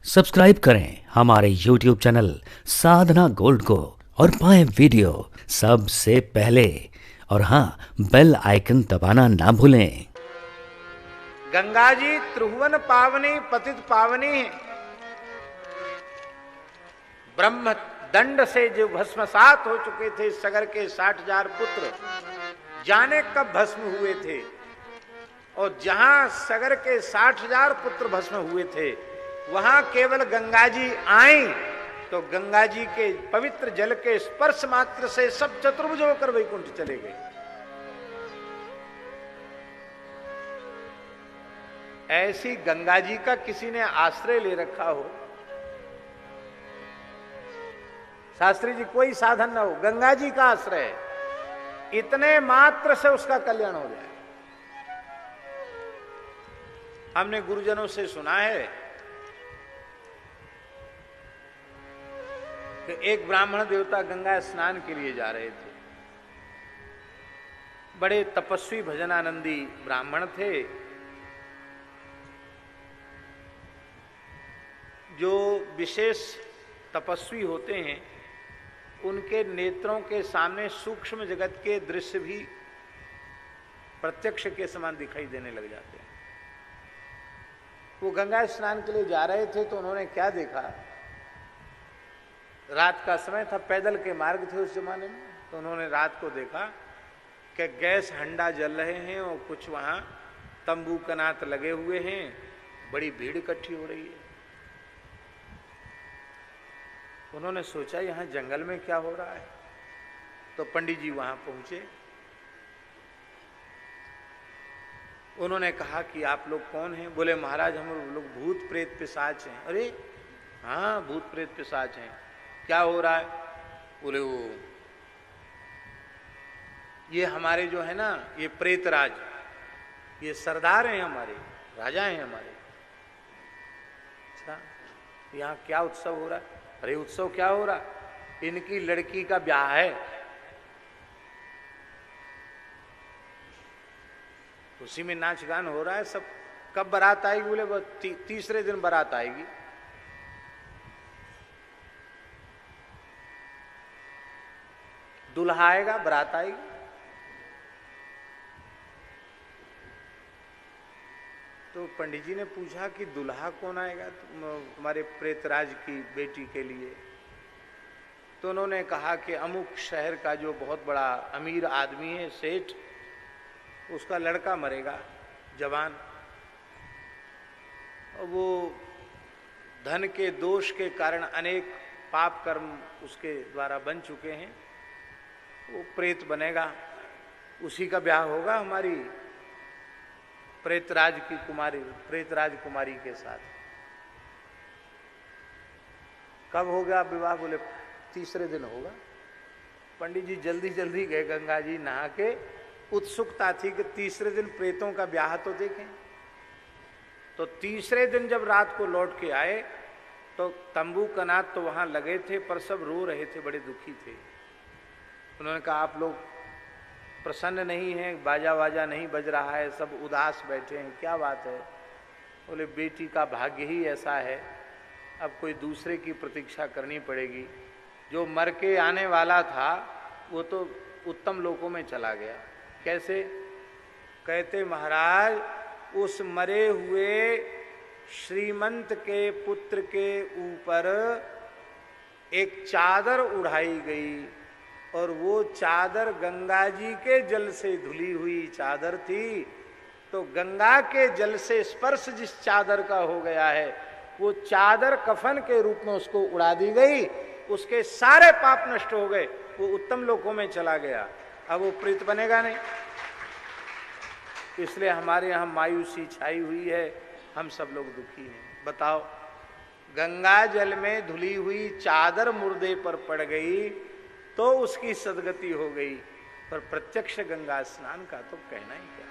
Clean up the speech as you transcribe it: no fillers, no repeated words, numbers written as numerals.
Subscribe करें हमारे YouTube channel साधना gold को और पाएं वीडियो सबसे पहले। और हाँ, बेल आइकन दबाना ना भूलें। गंगा जी त्रिभुवन पावनी पतित पावनी, ब्रह्म दंड से जो भस्मसात हो चुके थे सगर के 60,000 पुत्र, जाने कब भस्म हुए थे। और जहां सगर के 60,000 पुत्र भस्म हुए थे वहां केवल गंगा जी आई तो गंगा जी के पवित्र जल के स्पर्श मात्र से सब चतुर्भुज होकर वैकुंठ चले गए। ऐसी गंगा जी का किसी ने आश्रय ले रखा हो, शास्त्री जी कोई साधन ना हो, गंगा जी का आश्रय है, इतने मात्र से उसका कल्याण हो जाए। हमने गुरुजनों से सुना है कि एक ब्राह्मण देवता गंगा स्नान के लिए जा रहे थे। बड़े तपस्वी भजनानंदी ब्राह्मण थे, जो विशेष तपस्वी होते हैं उनके नेत्रों के सामने सूक्ष्म जगत के दृश्य भी प्रत्यक्ष के समान दिखाई देने लग जाते हैं। वो गंगा स्नान के लिए जा रहे थे तो उन्होंने क्या देखा, रात का समय था, पैदल के मार्ग थे उस जमाने में, तो उन्होंने रात को देखा कि गैस हंडा जल रहे हैं और कुछ वहां तंबू कनात लगे हुए हैं, बड़ी भीड़ इकट्ठी हो रही है। उन्होंने सोचा यहां जंगल में क्या हो रहा है, तो पंडित जी वहां पहुंचे। उन्होंने कहा कि आप लोग कौन हैं? बोले महाराज हम लोग भूत प्रेत पिशाच हैं। अरे हाँ, भूत प्रेत पिशाच हैं, क्या हो रहा है? बोले वो ये हमारे जो है ना ये प्रेतराज, ये सरदार हैं हमारे, राजा हैं हमारे। अच्छा, यहाँ क्या उत्सव हो रहा है? अरे उत्सव क्या हो रहा, इनकी लड़की का ब्याह है, उसी में नाच गान हो रहा है सब। कब बारात आएगी? बोले वो तीसरे दिन बारात आएगी। दूल्हा आएगा, बारात आएगी। तो पंडित जी ने पूछा कि दूल्हा कौन आएगा तुम्हारे प्रेतराज की बेटी के लिए? तो उन्होंने कहा कि अमुक शहर का जो बहुत बड़ा अमीर आदमी है, सेठ, उसका लड़का मरेगा जवान, और वो धन के दोष के कारण अनेक पाप कर्म उसके द्वारा बन चुके हैं, वो प्रेत बनेगा, उसी का ब्याह होगा हमारी प्रेतराज की कुमारी, प्रेतराज कुमारी के साथ। कब होगा विवाह? बोले तीसरे दिन होगा। पंडित जी जल्दी जल्दी गए गंगा जी नहा के, उत्सुकता थी कि तीसरे दिन प्रेतों का ब्याह तो देखें। तो तीसरे दिन जब रात को लौट के आए तो तंबू कनात तो वहां लगे थे, पर सब रो रहे थे, बड़े दुखी थे। उन्होंने कहा आप लोग प्रसन्न नहीं हैं, बाजा वाजा नहीं बज रहा है, सब उदास बैठे हैं, क्या बात है? बोले बेटी का भाग्य ही ऐसा है, अब कोई दूसरे की प्रतीक्षा करनी पड़ेगी। जो मर के आने वाला था वो तो उत्तम लोकों में चला गया। कैसे? कहते महाराज उस मरे हुए श्रीमंत के पुत्र के ऊपर एक चादर उड़ाई गई, और वो चादर गंगा जी के जल से धुली हुई चादर थी। तो गंगा के जल से स्पर्श जिस चादर का हो गया है, वो चादर कफन के रूप में उसको उड़ा दी गई, उसके सारे पाप नष्ट हो गए, वो उत्तम लोकों में चला गया। अब वो प्रेत बनेगा नहीं। इसलिए हमारे यहाँ मायूसी छाई हुई है, हम सब लोग दुखी हैं। बताओ, गंगा जल में धुली हुई चादर मुर्दे पर पड़ गई तो उसकी सदगति हो गई, पर प्रत्यक्ष गंगा स्नान का तो कहना ही क्या।